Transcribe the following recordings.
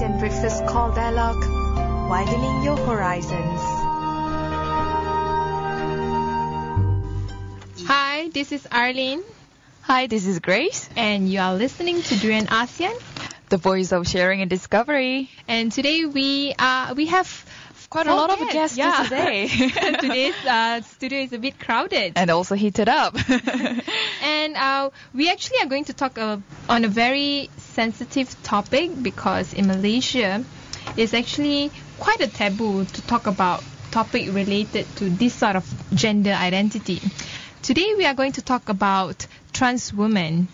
ASEAN Breakfast Call Dialogue, widening your horizons. Hi, this is Arlene. Hi, this is Grace. And you are listening to Durian ASEAN, the voice of sharing and discovery. And today we have quite a lot of guests today. Today's studio is a bit crowded. And also heated up. And we actually are going to talk on a very sensitive topic, because in Malaysia, it's actually quite a taboo to talk about topic related to this sort of gender identity. Today we are going to talk about trans women.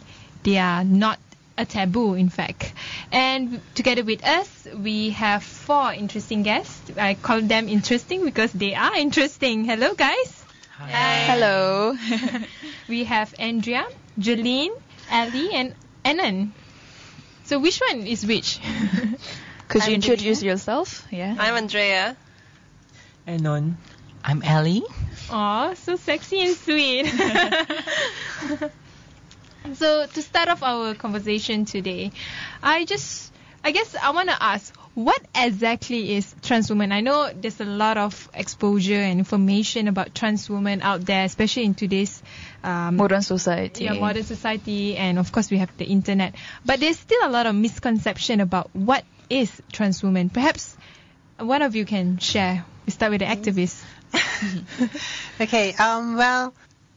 They are not a taboo, in fact. And together with us, we have 4 interesting guests. I call them interesting because they are interesting. Hello, guys. Hi. Hello. We have Andreja, Jellene, Elly, and Anon. So which one is which? Could you introduce yourself? Yeah. I'm Andreja. Anon. I'm Elly. Oh, so sexy and sweet. So to start off our conversation today, I guess I want to ask, what exactly is trans woman? I know there's a lot of exposure and information about trans women out there, especially in today's modern society. Yeah, modern society, and of course we have the internet. But there's still a lot of misconception about what is trans woman. Perhaps one of you can share. We start with the activist. Okay. Well,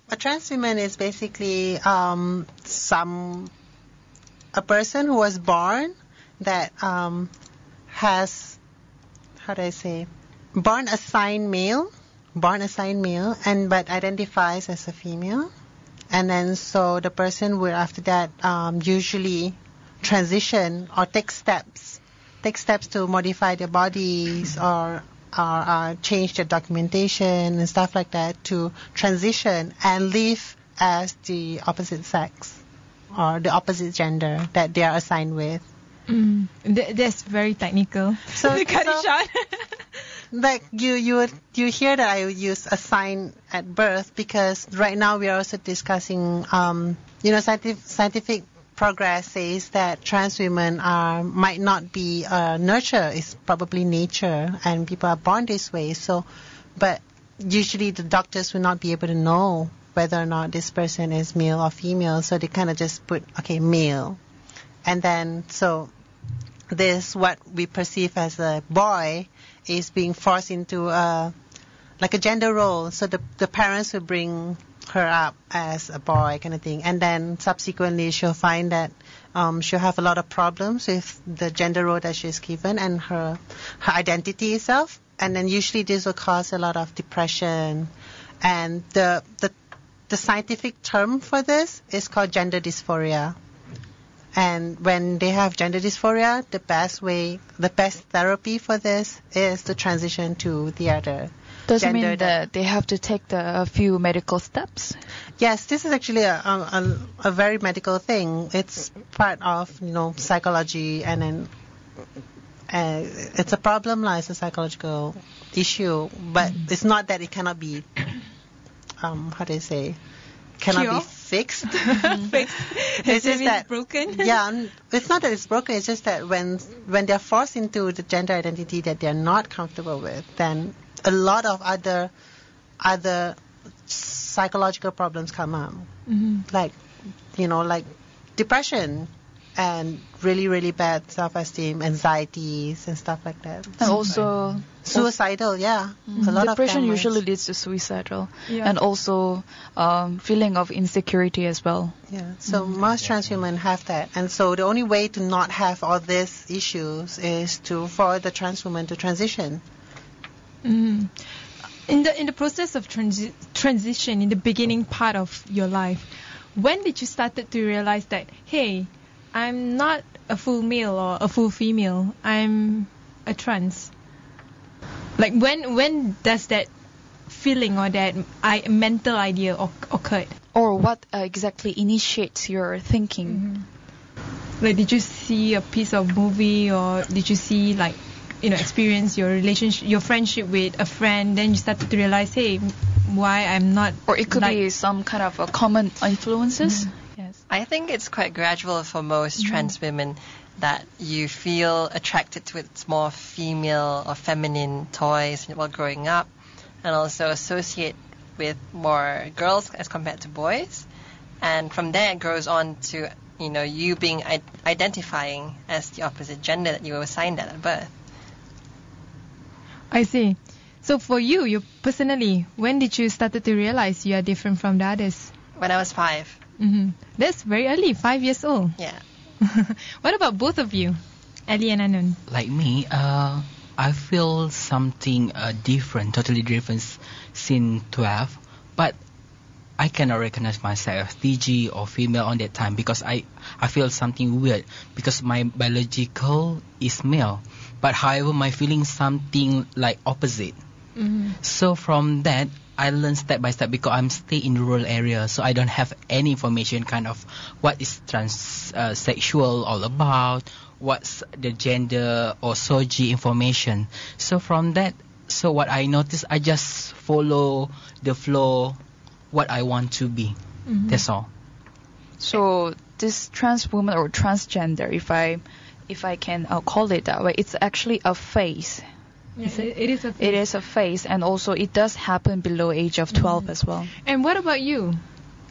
a trans woman is basically a person who was born that has, born assigned male, and but identifies as a female, and then so the person will after that usually transition or take steps to modify their bodies or change their documentation and stuff like that to transition and live as the opposite sex or the opposite gender that they are assigned with. That's very technical. So cut it short. Like you hear that I use assign at birth because right now we are also discussing scientific progress says that trans women might not be nurture, it's probably nature, and people are born this way. So, but usually the doctors will not be able to know whether or not this person is male or female, so they kind of just put male, and then so this what we perceive as a boy is being forced into like a gender role. So the parents will bring her up as a boy kind of thing, and then subsequently she'll find that she'll have a lot of problems with the gender role that she's given and her identity itself, and then usually this will cause a lot of depression, and the scientific term for this is called gender dysphoria. And when they have gender dysphoria, the best therapy for this is to transition to the other. Does it mean that they have to take a few medical steps? Yes, this is actually a very medical thing. It's part of psychology, and then it's a problem, it's a psychological issue. But it's not that it cannot be cannot be fixed. It's just that it's broken. Yeah, it's not that it's broken. It's just that when they're forced into the gender identity that they're not comfortable with, then a lot of other psychological problems come up, like depression and really, really bad self-esteem, anxieties and stuff like that. And also suicidal, A lot depression of usually leads to suicidal, and also feeling of insecurity as well. Yeah, so most trans women have that, and so the only way to not have all these issues is for the trans woman to transition. In the process of transition, in the beginning part of your life, when did you started to realize that, hey, I'm not a full male or a full female, I'm a trans? Like when does that feeling or that mental idea occurred? Or what exactly initiates your thinking? Like, did you see a piece of movie, or did you see experience your relationship, your friendship with a friend, then you started to realize, hey, why I'm not? Or it could be some kind of common influences. Yes, I think it's quite gradual for most trans women. that you feel attracted to its more female or feminine toys while growing up, and also associate with more girls as compared to boys. And from there it grows on to, you being identifying as the opposite gender that you were assigned at birth. I see. So for you personally, when did you started to realize you are different from the others? When I was 5. Mm-hmm. That's very early, 5 years old. Yeah. What about both of you, Elly and Anon? Like me, I feel something different, totally different since 12. But I cannot recognize myself TG or female on that time because I feel something weird because my biological is male. But however, my feeling something like opposite. Mm-hmm. So from that, I learned step by step because I'm still in rural area, so I don't have any information kind of what is transsexual all about, what's the gender or soji information. So from that, so what I noticed, I just follow the flow, what I want to be. Mm-hmm. That's all. So this trans woman or transgender, if I can call it that way, it's actually a phase. Yeah, it is a phase. It is a phase, and also it does happen below age of 12 as well. And what about you,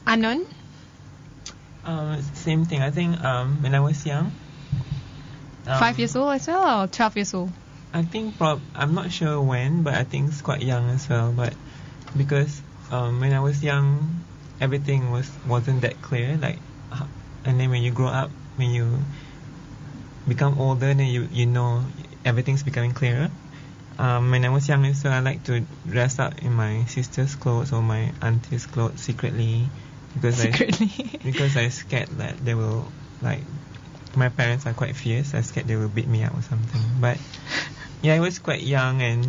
Anon? Same thing. I think when I was young. 5 years old as well, or 12 years old? I think I'm not sure when, but I think it's quite young as well. But because when I was young, everything wasn't that clear. Like, and then when you grow up, when you become older, then you know everything's becoming clearer. When I was young, so I like to dress up in my sister's clothes or my auntie's clothes secretly because I scared that they will, like, my parents are quite fierce. I scared they will beat me up or something. But yeah, I was quite young and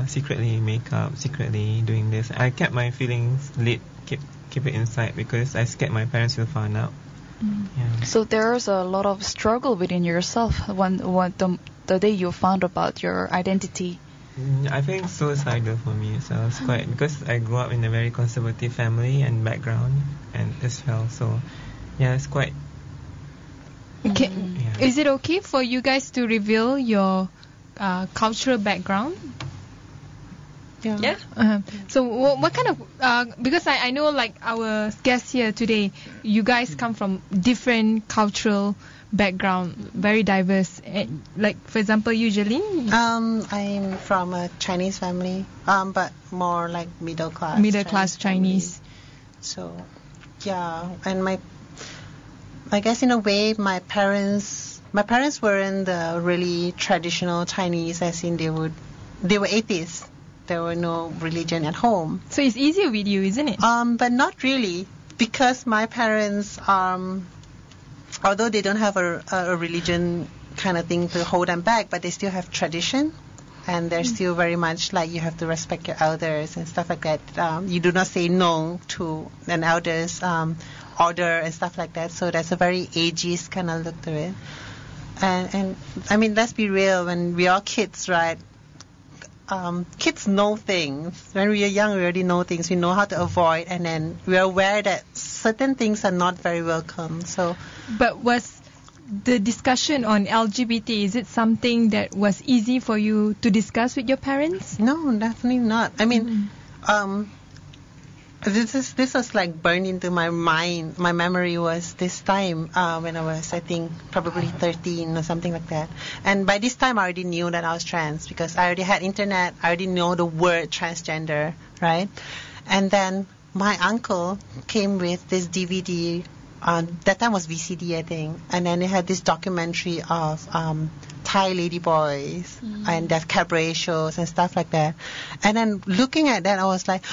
secretly makeup, secretly doing this. I kept my feelings lit, keep it inside because I scared my parents will find out. Yeah. So there's a lot of struggle within yourself when the day you found about your identity. I think suicidal for me. So it's quite because I grew up in a very conservative family and background and as well. So yeah, it's quite. Okay. Yeah. Is it okay for you guys to reveal your cultural background? Yeah. So what kind of because I know, like, our guests here today, you guys come from different cultural background, very diverse. Like, for example, you, Jellene? I'm from a Chinese family, but more like middle class Chinese. So yeah, and I guess in a way my parents weren't the really traditional Chinese, as in they were atheists. There were no religion at home. So it's easier with you, isn't it? But not really, because my parents, although they don't have a religion kind of thing to hold them back, but they still have tradition, and they're still very much like you have to respect your elders and stuff like that. You do not say no to an elder's order and stuff like that. So that's a very ageist kind of look to it. And I mean, let's be real, when we are kids, right? Kids know things. When we are young, we already know things. We know how to avoid, and then we are aware that certain things are not very welcome. So, but was the discussion on LGBT, is it something that was easy for you to discuss with your parents? No, definitely not. I mean, this was like burned into my mind. My memory was this time when I was, I think, probably 13 or something like that. And by this time, I already knew that I was trans because I already had internet. I already know the word transgender, right? And then my uncle came with this DVD. That time was VCD, I think. And then they had this documentary of Thai ladyboys and their cabaret shows and stuff like that. And then looking at that, I was like,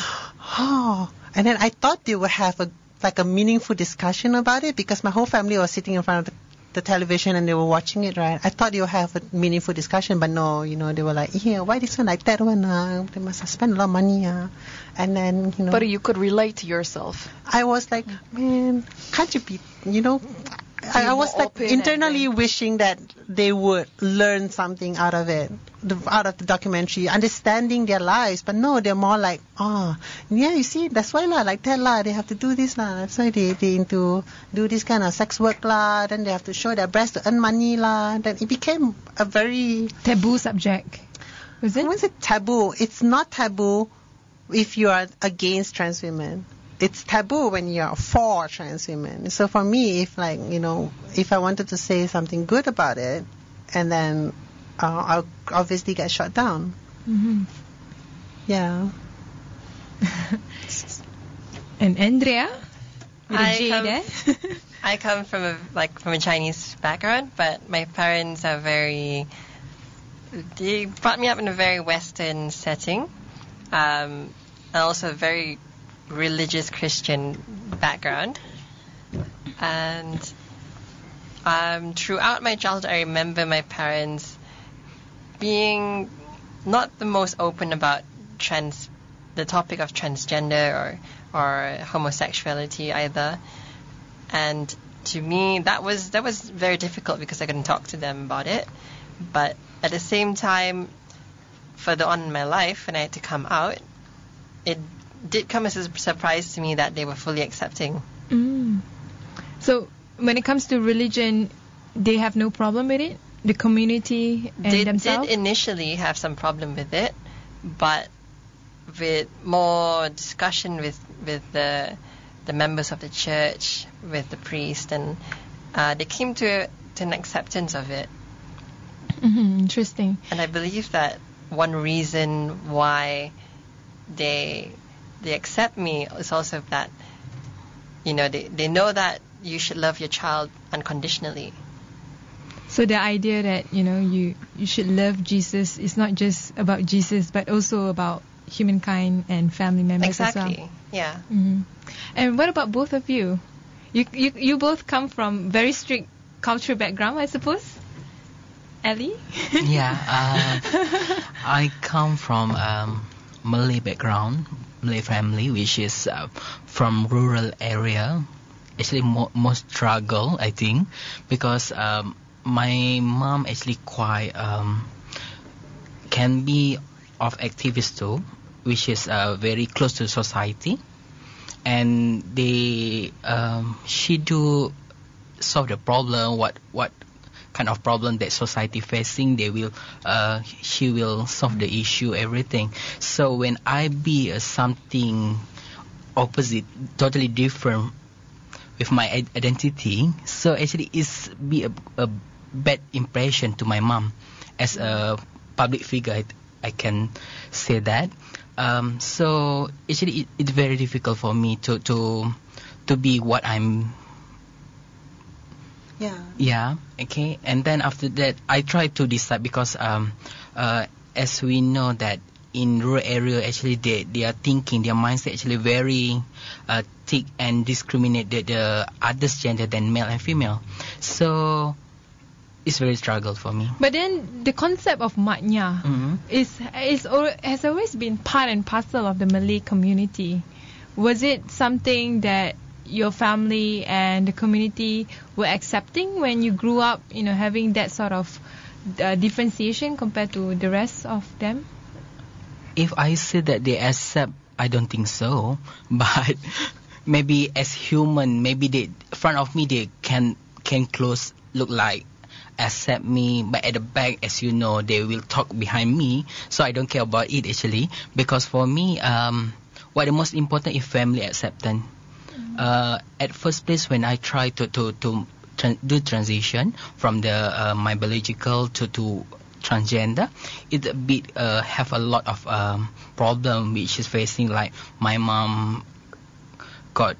oh. And then I thought they would have a meaningful discussion about it because my whole family was sitting in front of the television and they were watching it, right? I thought they would have a meaningful discussion, but no, they were like, yeah, why this one like that one? They must have spent a lot of money. And then, But you could relate to yourself. I was like, man, can't you be, I was more like open internally and wishing that they would learn something out of it, out of the documentary, understanding their lives. But no, they're more like, yeah, you see, that's why lah, like that lah, they have to do this lah. That's why they into do this kind of sex work lah. Then they have to show their breast to earn money lah. Then it became a very Taboo subject. Was it? I wouldn't say taboo. It's not taboo if you are against trans women. It's taboo when you are for trans women. So for me, if like, if I wanted to say something good about it, and then I'll obviously get shut down. Mm-hmm. Yeah. And Andrea? With a J there? I come from a Chinese background, but my parents are they brought me up in a very Western setting, and also a very religious Christian background. And throughout my childhood, I remember my parents being not the most open about the topic of transgender or homosexuality either. And to me, that was very difficult because I couldn't talk to them about it. But at the same time, further on in my life, when I had to come out, it did come as a surprise to me that they were fully accepting. So when it comes to religion, they have no problem with it? The community and They themselves? did initially have some problem with it, but with more discussion with the members of the church, with the priest, and they came to an acceptance of it. Interesting. And I believe that one reason why they accept me is also that, they know that you should love your child unconditionally. So the idea that, you should love Jesus is not just about Jesus, but also about humankind and family members as well. Exactly, yeah. And what about both of you? You both come from very strict cultural background, I suppose? Elly? Yeah, I come from Malay background, Malay family, which is from rural area. Actually, more struggle, I think, because my mom actually quite can be of activist too, which is very close to society, and she do solve the problem. What kind of problem that society facing, she will solve the issue, everything. So when I be something opposite, totally different with my identity, so actually it's be a bad impression to my mom as a public figure. I can say that. So actually it's very difficult for me to be what I'm. Yeah. Okay. And then after that, I try to decide because as we know that in rural area, actually they are thinking, their mindset actually very thick and discriminate the others gender than male and female. So it's very struggle for me. But then the concept of matnya has always been part and parcel of the Malay community. Was it something that your family and the community were accepting when you grew up, having that sort of differentiation compared to the rest of them? If I say that they accept, I don't think so. But maybe as human, maybe they front of me they can close look like accept me, but at the back, as you know, they will talk behind me. So I don't care about it actually, because for me, what the most important is family acceptance. At first place, when I try to do transition from the my biological to transgender, it a bit have a lot of problem which is facing, like my mom got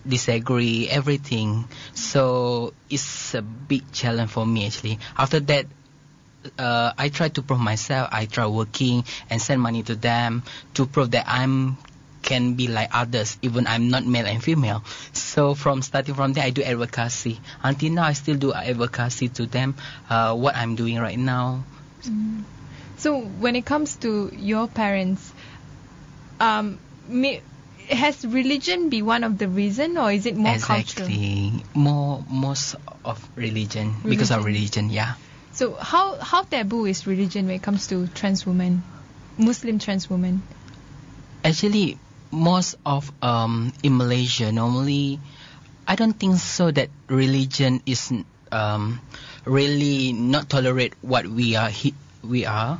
disagree everything, so it's a big challenge for me actually. After that, I try to prove myself. I try working and send money to them to prove that I'm can be like others, even I'm not male and female. So starting from there, I do advocacy. Until now, I still do advocacy to them, what I'm doing right now. So when it comes to your parents, has religion be one of the reason, or is it more cultural? Exactly. Most of religion, because of religion, yeah. So how taboo is religion when it comes to trans women, Muslim trans women? Actually, most of in Malaysia, normally, I don't think so that religion is really not tolerate what we are,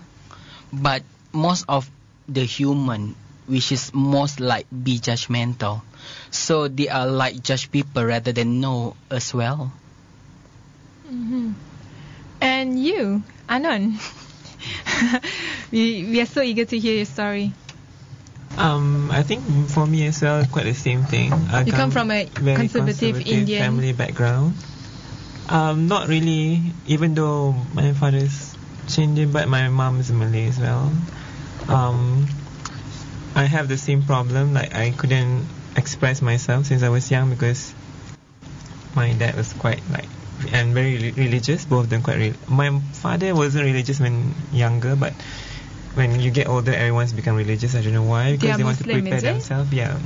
but most of the human, which is most like be judgmental, so they are like judge people rather than know as well. And you, Anon, we are so eager to hear your story. I think for me as well, quite the same thing. You come from a very conservative Indian family background. Not really, even though my father's Indian, but my mom is Malay as well. I have the same problem, like I couldn't express myself since I was young because my dad was quite like, and very religious, both of them quite my father wasn't religious when younger, but when you get older, everyone's become religious. I don't know why, because they want to Muslim, prepare themselves. Yeah.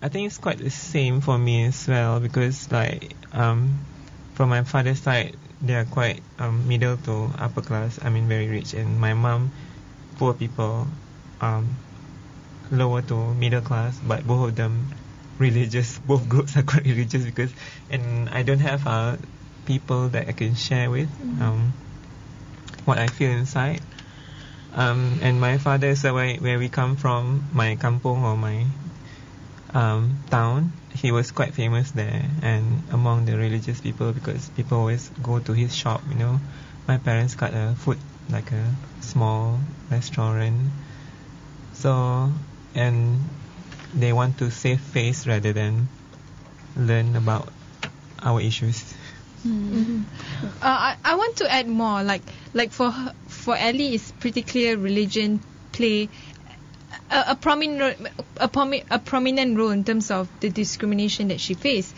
I think it's quite the same for me as well, because like from my father's side, they are quite middle to upper class. I mean, very rich, and my mom, poor people, lower to middle class, but both of them religious. Both groups are quite religious, because, and I don't have people that I can share with what I feel inside. And my father, so where we come from, my kampung or my town, he was quite famous there and among the religious people, because people always go to his shop, you know. My parents got a food, like a small restaurant, so, and they want to save face rather than learn about our issues. I want to add more, like for Elly, it's pretty clear religion play a prominent role in terms of the discrimination that she faced.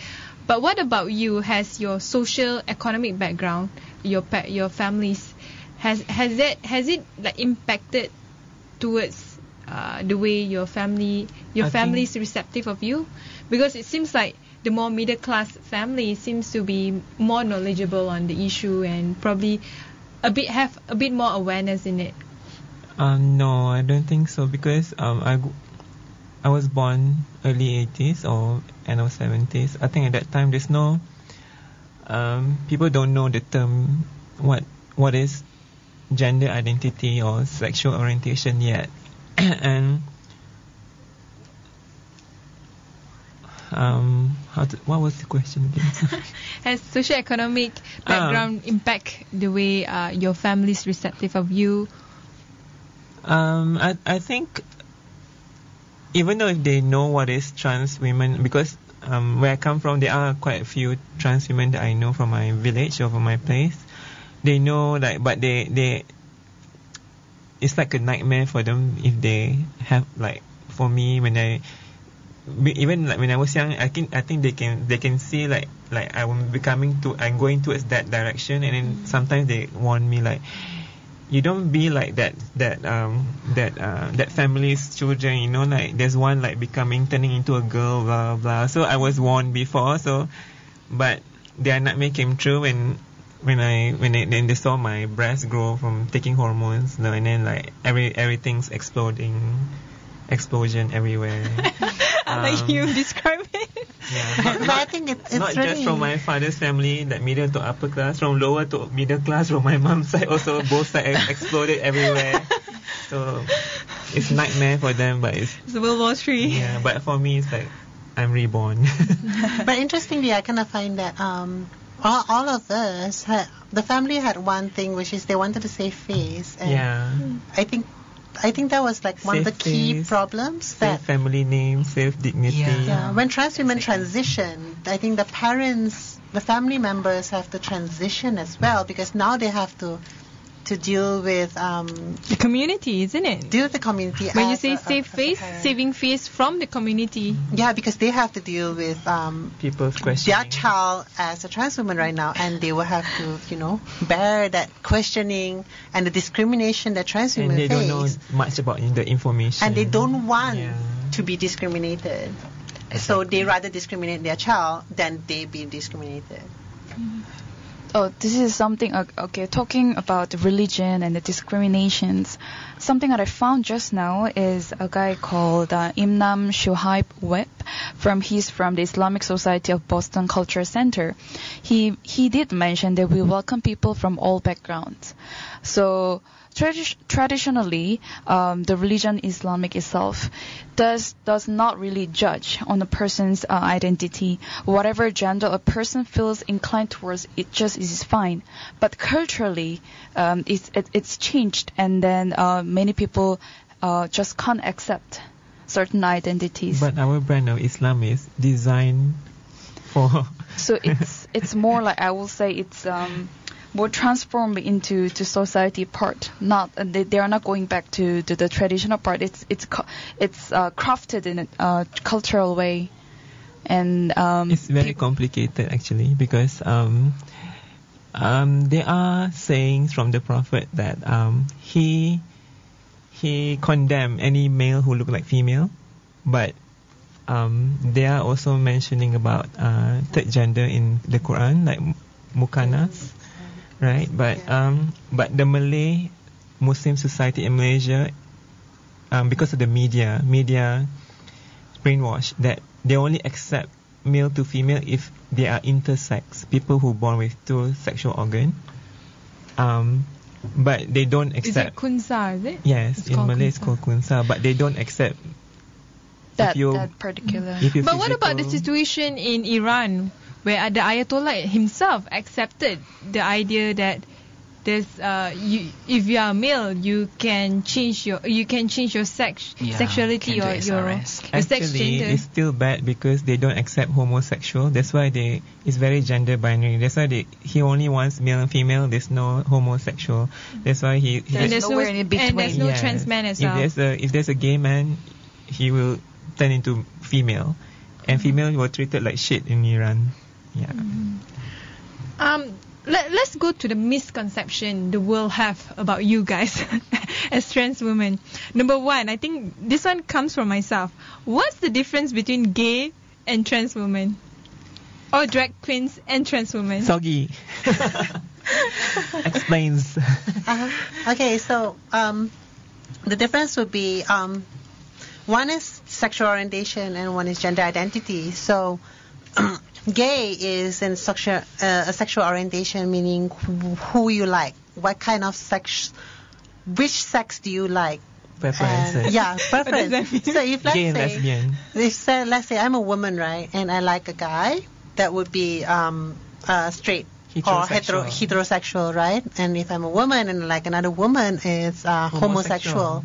But what about you? Has your social economic background, your families, has it like impacted towards the way your family's receptive of you? Because it seems like the more middle class family seems to be more knowledgeable on the issue and probably have a bit more awareness in it. No, I don't think so, because I was born early 80s or end of 70s. I think at that time there's no people don't know the term what is gender identity or sexual orientation yet. And what was the question again? Has socio-economic background impact the way your family's receptive of you? I think even though if they know what is trans women, because where I come from, there are quite a few trans women that I know from my village or from my place. They know, like, but they it's like a nightmare for them if they have, like, for me, when even like when I was young, I think they can see like I'm going towards that direction, and then sometimes they warn me like, you don't be like that family's children, you know, like there's one like turning into a girl, blah blah. So I was warned before, so but their nightmare came true when they saw my breast grow from taking hormones, you know, and then like everything's explosion everywhere. Like you describe it. Yeah, But I think it's not really just from my father's family, like middle to upper class, from lower to middle class, from my mom's side also, both sides exploded everywhere. So it's nightmare for them, but it's World War III. Yeah, but for me it's like I'm reborn. But interestingly, I kind of find that all of us the family had one thing, which is they wanted to save face, and Yeah. I think that was like one of the Save key face, problems, Save that family name, save dignity. yeah, when trans women transition, I think the family members have to transition as well, because now they have to to deal with The community, isn't it? deal with the community. When you as say a- save as a face, parent. saving face from the community. Yeah, because they have to deal with People's their questioning. child as a trans woman right now, and they will have to, bear that questioning and the discrimination that trans And women they face. don't know much about the information. And they don't want Yeah. to be discriminated. So they rather discriminate their child than they be discriminated. Oh, this is something, okay, talking about religion and the discriminations. Something that I found just now is a guy called Imam Shuhaib Webb. He's from the Islamic Society of Boston Culture Center. He did mention that we welcome people from all backgrounds. So traditionally, the religion Islamic itself does not really judge on a person's identity. Whatever gender a person feels inclined towards, it just is fine. But culturally, it's changed, and then many people just can't accept certain identities. But our brand of Islam is designed for. So it's more like, I will say, it's more transformed into society part. Not they are not going back to the traditional part. It's crafted in a cultural way, and It's very complicated actually, because there are sayings from the Prophet that he condemned any male who look like female, but they are also mentioning about third gender in the Quran, like mukanas, right? But the Malay Muslim society in Malaysia, because of the media brainwash, that they only accept male to female if they are intersex, people who born with two sexual organ. But they don't Is accept. it kunsa, is it? Yes, It's in called Malay it's kunsa. called kunsa, but they don't accept. that if you, particular. if you But what about the physical- situation in Iran, where the Ayatollah himself accepted the idea that there's if you are male, you can change your sexuality can do or your SRS. sex Actually, gender. it's still bad because they don't accept homosexual. That's why it's very gender binary. That's why he only wants male and female. There's no homosexual. That's why he And There's nowhere in between. And there's no Yes. trans man as If well. there's a gay man, he will turn into female, and female were treated like shit in Iran. Yeah. Let's go to the misconception the world have about you guys as trans women. Number one, I think this one comes from myself. What's the difference between gay and trans women? Or drag queens and trans women? Soggy explains. Okay, so the difference would be one is sexual orientation and one is gender identity. So gay is in a sexual orientation, meaning who you like, what kind of sex, which sex do you like. Preferences. Yeah, preference. that mean? So if Gay and lesbian. let's say I'm a woman, right, and I like a guy, that would be straight or Heterosexual. heterosexual, right? And if I'm a woman and I like another woman, it's homosexual.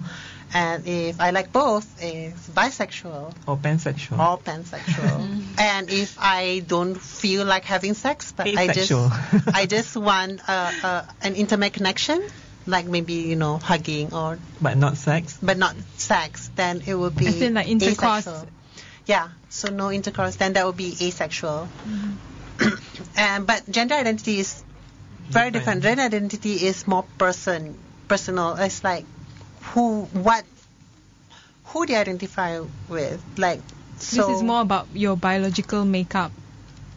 And if I like both, it's bisexual Or pansexual. or pansexual. And if I don't feel like having sex, but Asexual. I just want an intimate connection, like maybe hugging or But not sex. but not sex, then it would be As in, like, intercourse. asexual. Yeah, so no intercourse, then that would be asexual. But gender identity is very different. Gender identity is more personal. It's like who they identify with. Like, so This is more about your biological makeup.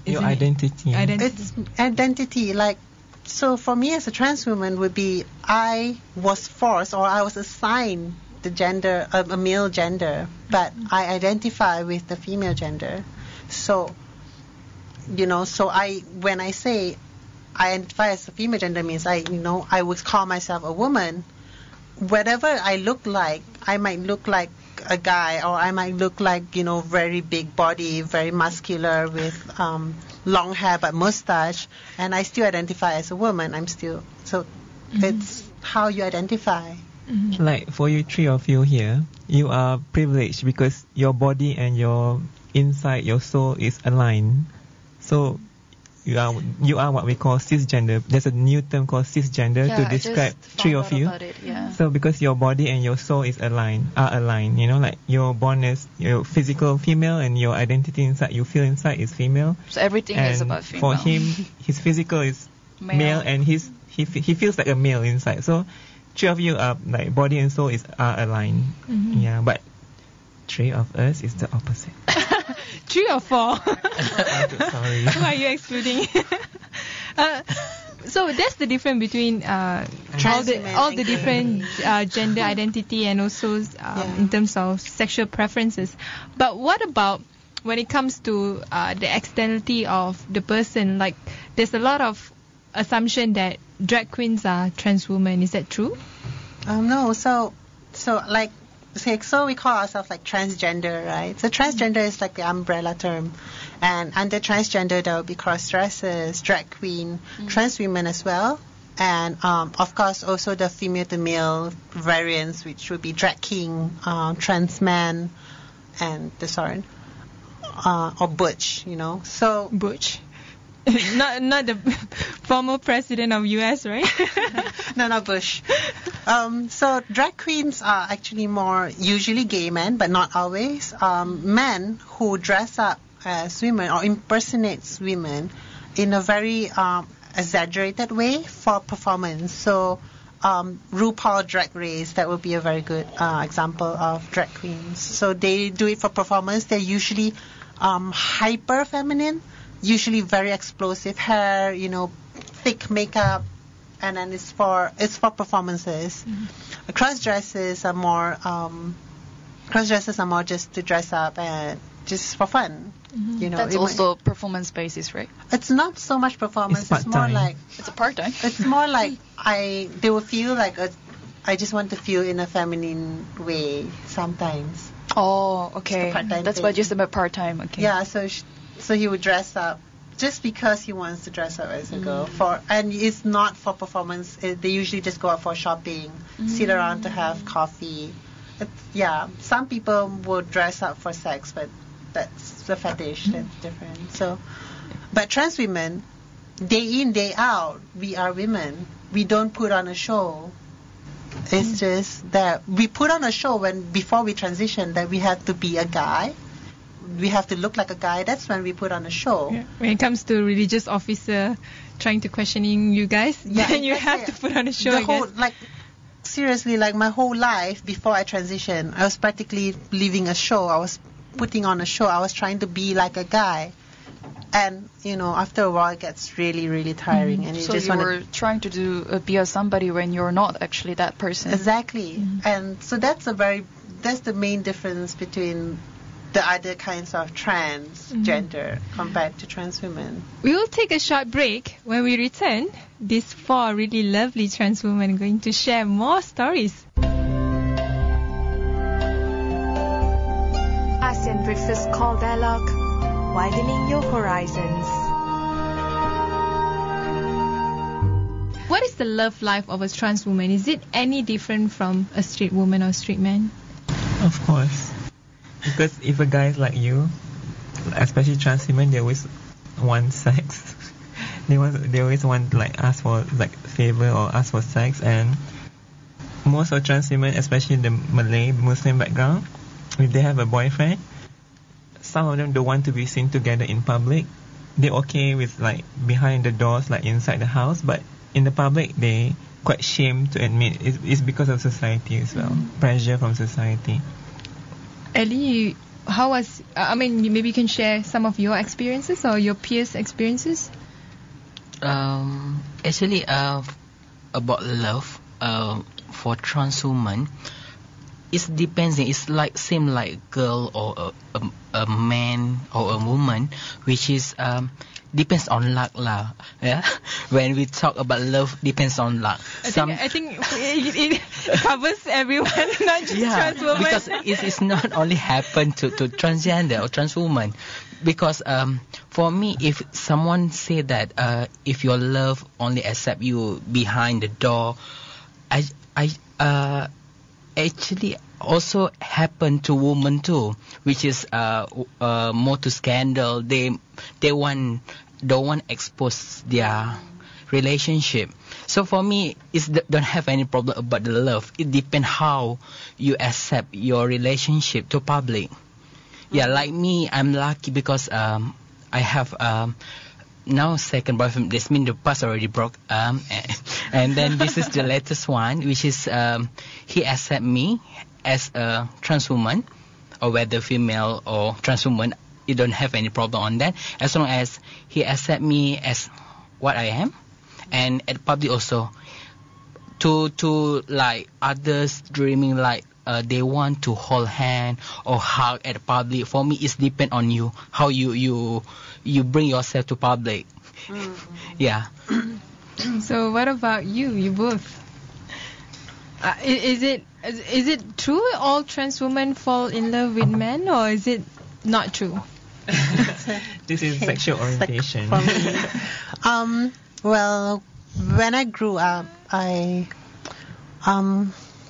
Your isn't it? identity. it's identity. Like, so for me as a trans woman would be I was forced or I was assigned the gender, a male gender, but I identify with the female gender. So, when I say I identify as a female gender means I would call myself a woman. Whatever I look like, I might look like a guy, or I might look like very big body, very muscular with long hair but mustache, and I still identify as a woman. It's how you identify. Like for you, three of you here, you are privileged because your body and your inside, your soul is aligned. So you are what we call cisgender. There's a new term called cisgender to describe three of you. So because your body and your soul are aligned, like you're born as your physical female and your identity inside, you feel inside is female. So everything is about female. For him, his physical is male and he feels like a male inside. So three of you are like body and soul are aligned. Mm-hmm. Yeah, but three of us is the opposite. 3 or 4? Sorry. Who are you excluding? So that's the difference between all the different gender identity and also in terms of sexual preferences. But what about when it comes to the externality of the person? Like, there's a lot of assumption that drag queens are trans women. Is that true? No. So we call ourselves like transgender, right? So transgender is like the umbrella term, and under transgender there will be cross-dressers, drag queen, trans women as well, and of course also the female to male variants, which would be drag king, trans man, and or butch, So butch. not the former president of US, right? No, not Bush. So drag queens are actually more usually gay men, but not always. Men who dress up as women or impersonates women in a very exaggerated way for performance. So RuPaul Drag Race, that would be a very good example of drag queens. So they do it for performance. They're usually hyper feminine. Usually very explosive hair, thick makeup, and then it's for performances. Mm-hmm. Cross-dressers are more just to dress up and just for fun. Mm-hmm. That's also performance basis, right? It's not so much performance. It's more like it's a part-time. It's more like they will feel like I just want to feel in a feminine way sometimes. Oh, okay. That's why just about part-time. Okay. Yeah, so he would dress up just because he wants to dress up as a girl. And it's not for performance. They usually just go out for shopping, sit around to have coffee. Some people would dress up for sex, but that's the fetish. That's different. So, but trans women, day in, day out, we are women. We don't put on a show. It's just that we put on a show before we transition that we have to be a guy. We have to look like a guy. That's when we put on a show. Yeah. When it comes to religious officer trying to questioning you guys, then you have to put on a show. Seriously, like my whole life before I transitioned, I was practically living a show. I was putting on a show. I was trying to be like a guy. And, after a while it gets really, really tiring. And so you were trying to be a somebody when you're not actually that person. Exactly. And so that's the main difference between the other kinds of transgender compared to trans women. We will take a short break. When we return, these 4 really lovely trans women are going to share more stories. ASEAN Breakfast Call Dialogue, widening your horizons. What is the love life of a trans woman? Is it any different from a straight woman or straight man? Of course. Because if a guy is like you, especially trans women, they always want sex. they always want to ask for favor or ask for sex. And most of trans women, especially the Malay Muslim background, if they have a boyfriend, some of them don't want to be seen together in public. They're okay with behind the doors, inside the house, but in the public they quite ashamed to admit it's because of society as well. Pressure from society. Elly, how was... maybe you can share some of your experiences or your peers' experiences? Actually, about love, for trans women, it depends. It's same like girl or a man or a woman, which is depends on luck lah. Yeah, when we talk about love, depends on luck. I think it covers everyone, not just trans women. Because it's not only happen to transgender or trans woman. Because for me, if someone say that if your love only accept you behind the door, I actually also happen to women too, which is more to scandal. They want don't want to expose their relationship. So for me, don't have any problem about the love. It depends how you accept your relationship to public. Yeah, like me, I'm lucky because I have now second boyfriend. This means the past already broke. And then this is the latest one, which is he accept me as a trans woman, or whether female or trans woman. You don't have any problem on that, as long as he accept me as what I am, and at public also. To like others dreaming like they want to hold hand or hug at public. For me, it's depend on you how you bring yourself to public. Yeah. So what about you? You both. Is it true all trans women fall in love with men, or is it not true? This is sexual orientation. For me. Well, when I grew up,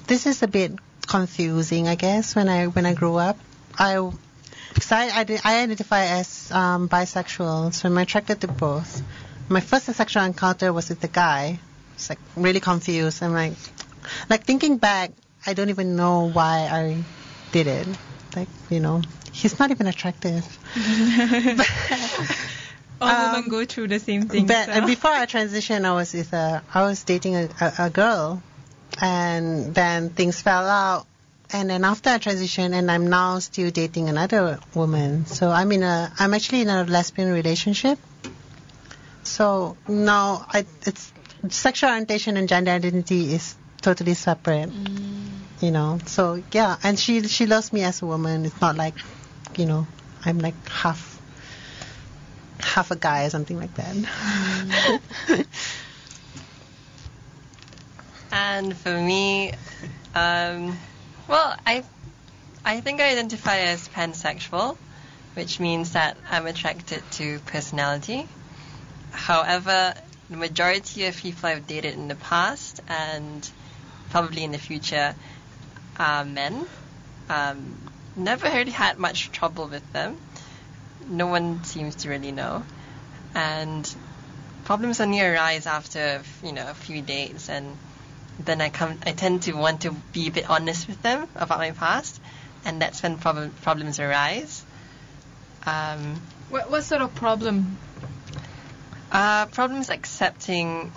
this is a bit confusing, I guess. When I grew up, because I identify as bisexual, so I'm attracted to both. My first sexual encounter was with a guy. It's like really confused. I'm like thinking back, I don't even know why I did it. Like, he's not even attractive. All women go through the same thing. But so. Before I transitioned, I was dating a girl, and then things fell out. And then after I transitioned, and I'm now still dating another woman. So I'm actually in a lesbian relationship. So now it's sexual orientation and gender identity is totally separate. So yeah, and she loves me as a woman. It's not like, I'm like half a guy or something like that. And for me, well, I think I identify as pansexual, which means that I'm attracted to personality. However, the majority of people I've dated in the past and probably in the future are men. Never really had much trouble with them. No one seems to really know. And problems only arise after, a few dates, and then I tend to want to be a bit honest with them about my past, and that's when problems arise. What sort of problem? Problems accepting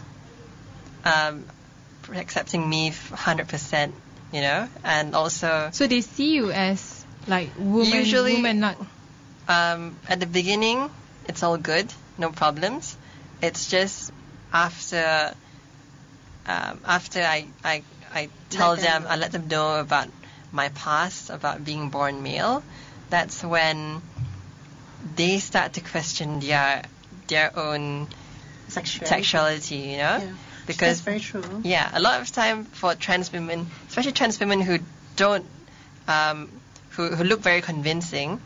me 100%, and also. So they see you as like woman, not. At the beginning, it's all good, no problems. It's just after I tell them, I let them know about my past, about being born male. That's when they start to question their own sexuality, Yeah. Because that's very true. Yeah, a lot of time for trans women, especially trans women who don't, who look very convincing,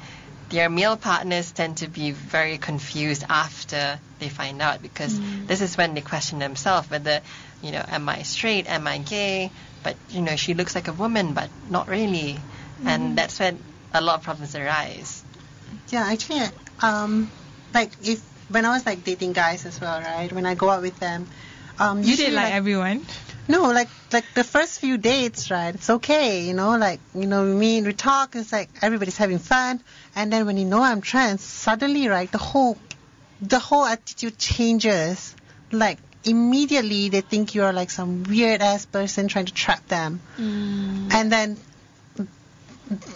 their male partners tend to be very confused after they find out, because this is when they question themselves whether, am I straight, am I gay? But, she looks like a woman, but not really. And that's when a lot of problems arise. Yeah, actually, when I was dating guys as well, right? When I go out with them, you did like everyone. No, like the first few dates, right? It's okay, we talk. It's like everybody's having fun, and then when I'm trans, suddenly, right, the whole attitude changes. Like immediately, they think you are like some weird ass person trying to trap them, and then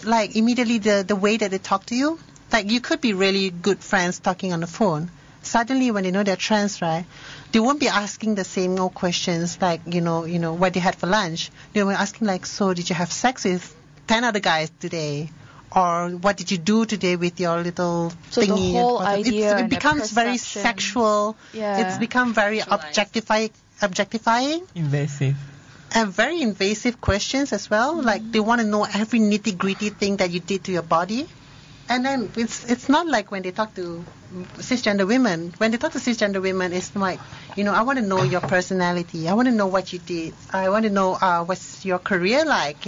like immediately the way that they talk to you, like you could be really good friends talking on the phone. Suddenly, when they know they're trans, right, they won't be asking the same old questions like, what they had for lunch. They will be asking like, so did you have sex with 10 other guys today? Or what did you do today with your little so thingy? The whole idea it becomes very sexual. Yeah. It's become very objectifying. Invasive. And very invasive questions as well. Like they want to know every nitty gritty thing that you did to your body. And then it's not like when they talk to cisgender women. When they talk to cisgender women, it's like, I want to know your personality. I want to know what you did. I want to know what's your career like,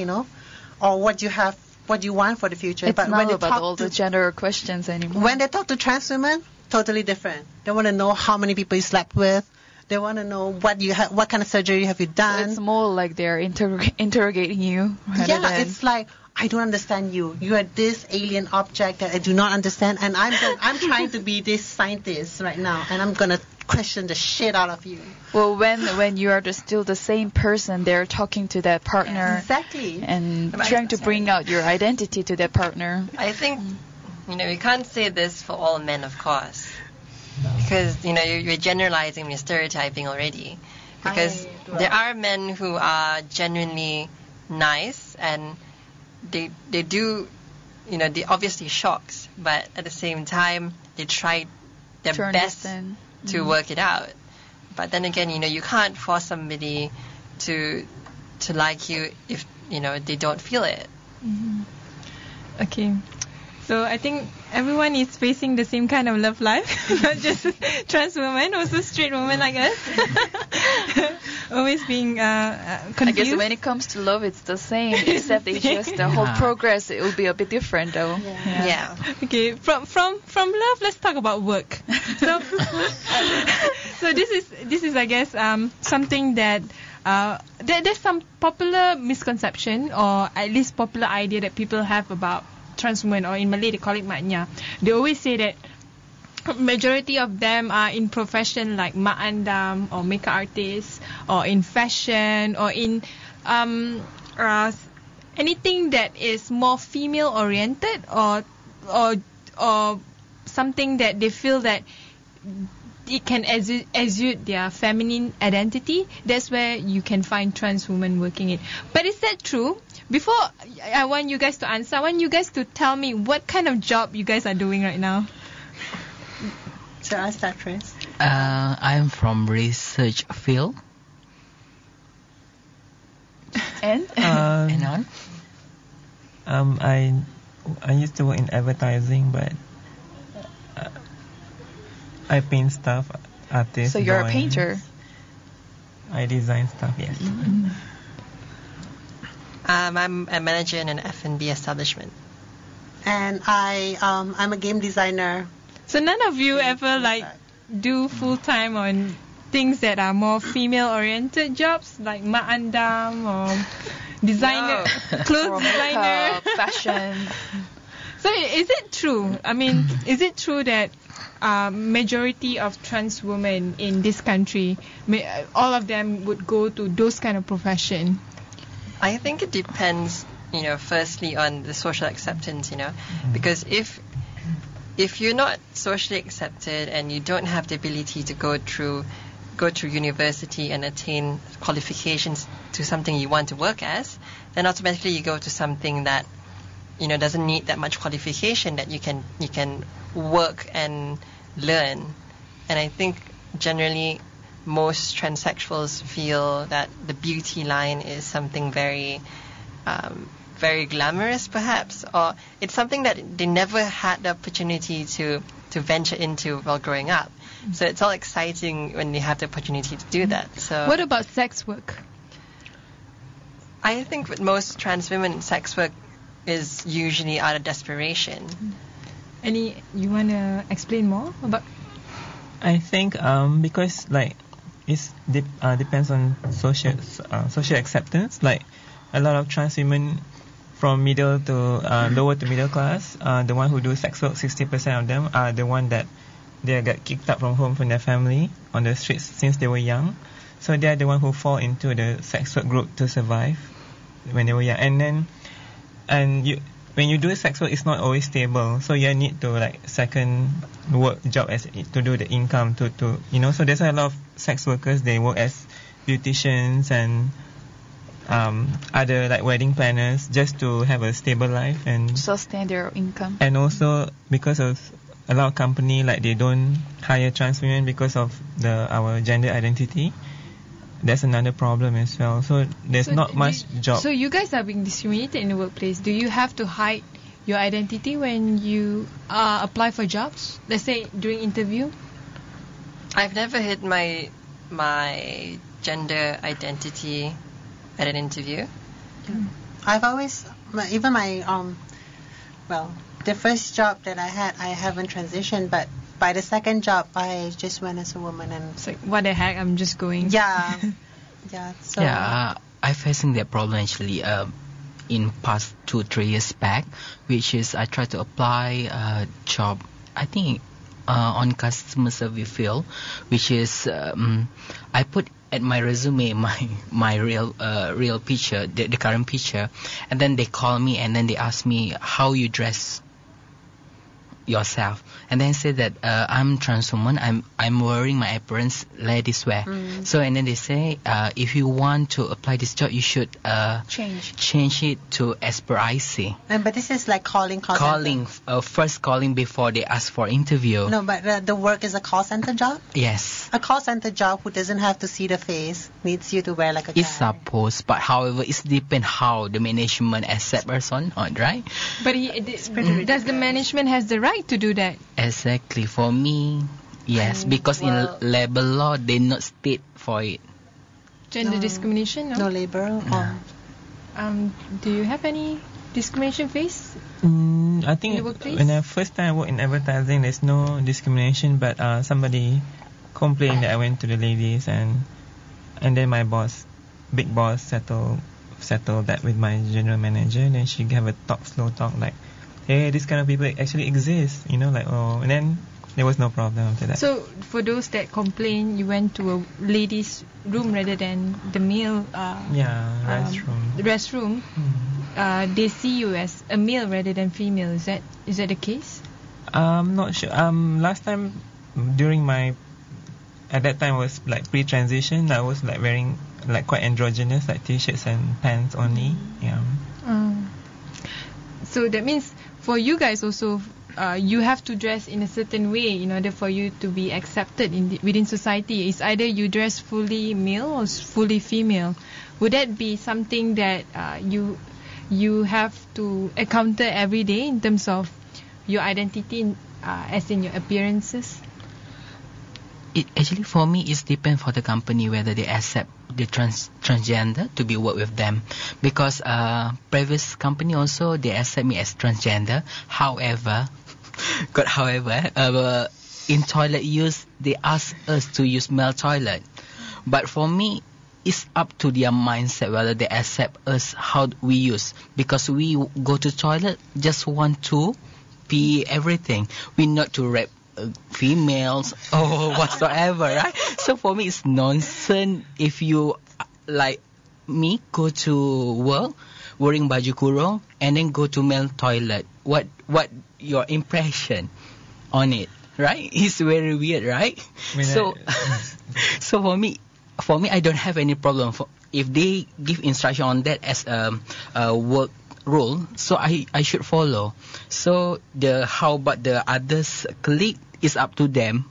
or what you have what you want for the future. It's but not when they about talk all to, the gender questions anymore. when they talk to trans women, totally different. They want to know how many people you slept with. They want to know what kind of surgery have you done. It's more like they're interrogating you. Rather Yeah, than, it's like, I don't understand you. You are this alien object that I do not understand, and I'm trying to be this scientist right now, and I'm gonna question the shit out of you. well, when you are still the same person, they're talking to that partner Exactly. and But trying to bring out your identity to that partner. I think, you can't say this for all men, of course. Because, you're generalizing, you're stereotyping already. Because there are men who are genuinely nice and they do, they obviously shocks, but at the same time, they try their To best understand. to work it out. But then again, you can't force somebody to like you if, they don't feel it. Okay. So I think everyone is facing the same kind of love life, not just trans women, also straight women like us. Always being confused. I guess when it comes to love, it's the same, except it's just the whole progress. It will be a bit different, though. Yeah. Okay, from love, let's talk about work. So, so this is I guess something that there's some popular misconception or at least popular idea that people have about trans women, or in Malay they call it maknya. They always say that majority of them are in profession like mak andam or makeup artists, or in fashion, or in anything that is more female oriented, or something that they feel that it can exude their feminine identity. That's where you can find trans women working it. But is that true? Before I want you guys to answer, I want you guys to tell me what kind of job you guys are doing right now. So I start first. I'm from research field. And Anon. I used to work in advertising, but I paint stuff, artist. so you're a drawings. painter. I design stuff. Yes. I'm a manager in an F&B establishment. And I'm a game designer. So none of you ever like do full time on things that are more female oriented jobs like mak andam or designer, clothes designer, Fashion. So is it true? I mean, is it true that majority of trans women in this country, all of them would go to those kind of profession? I think it depends, firstly on the social acceptance, because if you're not socially accepted and you don't have the ability to go through university and attain qualifications to something you want to work as, then automatically you go to something that doesn't need that much qualification, that you can work and learn. And I think generally most transsexuals feel that the beauty line is something very very glamorous, perhaps, or it's something that they never had the opportunity to venture into while growing up. So it's all exciting when they have the opportunity to do that. So What about sex work? I think with most trans women, sex work is usually out of desperation. You want to explain more about? I think because like it's depends on social acceptance. Like a lot of trans women from middle to lower to middle class, the one who do sex work, 60% of them are the one that they got kicked out from home from their family on the streets since they were young. So they are the one who fall into the sex work group to survive when they were young. And when you do sex work, it's not always stable. So you need to like second work job as to do the income to So there's a lot of sex workers. They work as beauticians and other like wedding planners just to have a stable life and Sustain their income. And also because of a lot of company like they don't hire trans women because of our gender identity. That's another problem as well. So there's not much job. So you guys are being discriminated in the workplace. Do you have to hide your identity when you apply for jobs? Let's say during interview. I've never hid my my gender identity at an interview? I've always even my well, the first job that I had, I haven't transitioned, but by the second job, I just went as a woman, and It's like, what the heck, I'm just going. yeah, yeah. So Yeah, I facing that problem actually in past 2-3 years back, which is I tried to apply a job, I think on customer service field, which is I put at my resume my real picture, the current picture, and then they call me and then they ask me how you dress yourself, and then say that I'm trans woman, I'm wearing my appearance ladies wear. So and then they say if you want to apply this job, you should change it to as per IC. but this is like calling First calling before they ask for interview. No, but the work is a call center job. Yes, A call center job who doesn't have to see the face needs you to wear like a guy. it's supposed, but however it's depend how the management accept us or not, right? But does the management has the right to do that? Exactly, for me, yes, because in labor law they not state for it. Gender discrimination? No labor. Do you have any discrimination faced? I think In the workplace? when I first time I worked in advertising, there's no discrimination, but somebody complained that I went to the ladies, and then my big boss settled that with my general manager, and then she gave a slow talk like, hey, this kind of people actually exist, like, and then there was no problem after that. So for those that complain, you went to a ladies' room rather than the male restroom. They see you as a male rather than female. Is that the case? I'm not sure. Last time at that time was like pre-transition. I was like wearing like quite androgynous, like t-shirts and pants only. Yeah. So that means for you guys also, you have to dress in a certain way in order for you to be accepted within society. It's either you dress fully male or fully female. Would that be something that you have to encounter every day in terms of your identity, as in your appearances? It actually for me it depends for the company whether they accept the transgender to be work with them, because previous company also they accept me as transgender. However, in toilet use they ask us to use male toilet, but for me it's up to their mindset whether they accept us how we use, because we go to toilet just want to pee everything, we not to rape females or whatsoever, right? So for me it's nonsense if you like me go to work wearing baju kurung and then go to male toilet. What your impression on it, right? It's very weird, right? So for me I don't have any problem if they give instruction on that as a work rule, so I should follow. So how about the others colleague is up to them.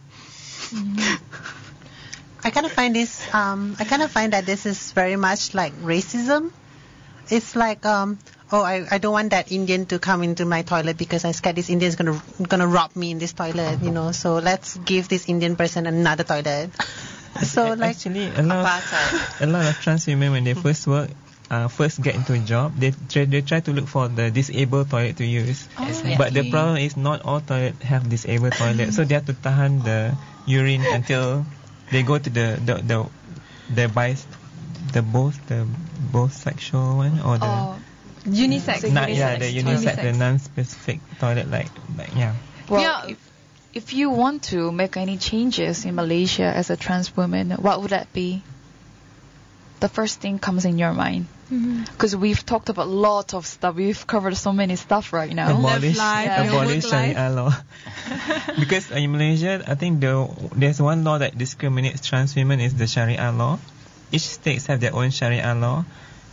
I kind of find that this is very much like racism. It's like I don't want that Indian to come into my toilet because I'm scared this Indian is gonna rob me in this toilet, so let's give this Indian person another toilet. So like actually a lot of trans women when they first get into a job, they try to look for the disabled toilet to use. But the problem is not all toilets have disabled toilet, so they have to tahan the urine until they go to the both sexual one or the unisex. The unisex, the non-specific toilet, Well, if you want to make any changes in Malaysia as a trans woman, what would that be? The first thing comes in your mind. Because we've talked about a lot of stuff. We've covered so many stuff right now. Abolish Sharia law. Because in Malaysia, I think there's one law that discriminates trans women is the Sharia law. Each states have their own Sharia law,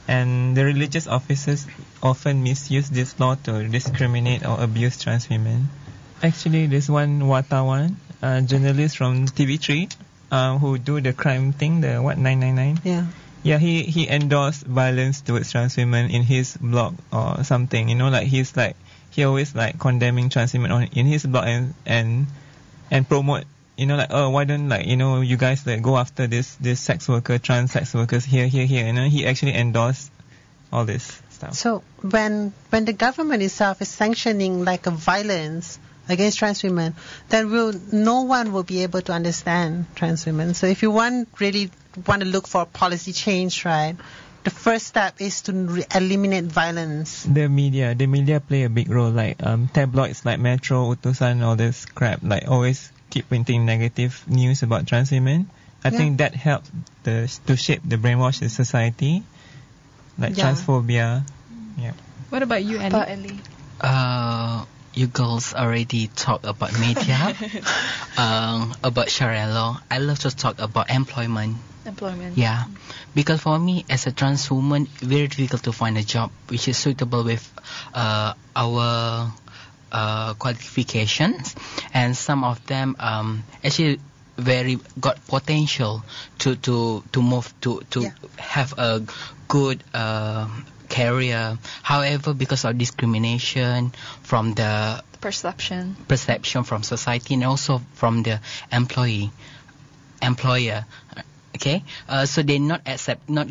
and the religious officers often misuse this law to discriminate or abuse trans women. Actually, there's one wartawan, journalist from TV3, who do the crime thing, the 999. Yeah. Yeah, he endorsed violence towards trans women in his blog or something. He always condemning trans women in his blog and promote. Why don't you guys go after this sex worker, trans sex workers here. He actually endorsed all this. stuff. So when the government itself is sanctioning like a violence against trans women, then no one will be able to understand trans women. So if you really want to look for policy change, right, the first step is to eliminate violence. The media play a big role, like tabloids like Metro, Utusan, all this crap, like always keep printing negative news about trans women. I think that helped to shape the brainwash in society, like transphobia. Yeah. What about you, Elly? You girls already talk about media, about Sharia law. I love to talk about employment. Yeah, because for me as a trans woman, very difficult to find a job which is suitable with our qualifications, and some of them actually very got potential to move to have a good career. However, because of discrimination from the Perception from society and also from the employer, okay, so they not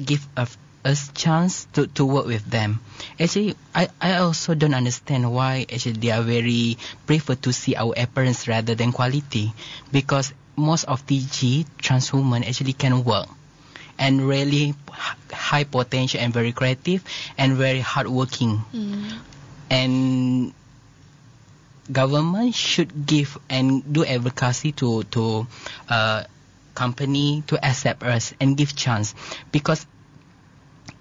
give us chance to work with them. Actually, I also don't understand why actually they are very prefer to see our appearance rather than quality, because most of TG trans women actually can work and really high potential and very creative and very hardworking. And government should give and do advocacy to company to accept us and give chance, because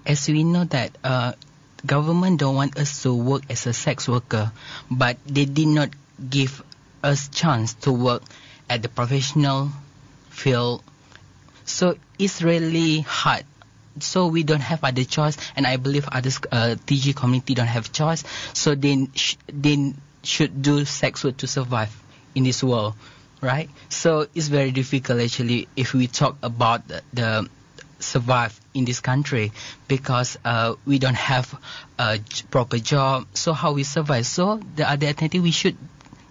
as we know that government don't want us to work as a sex worker, but they did not give us chance to work at the professional field. So it's really hard. So we don't have other choice, and I believe others TG community don't have choice. So they should do sex work to survive in this world, right? So it's very difficult actually if we talk about the survive in this country, because we don't have a proper job. So how we survive? So the other alternative, we should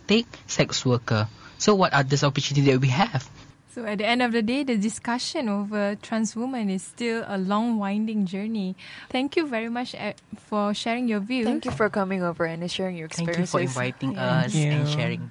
take sex worker. So what are these opportunities that we have? So at the end of the day, the discussion over trans women is still a long, winding journey. Thank you very much for sharing your views. Thank you for coming over and sharing your Thank experiences. you for inviting us and sharing.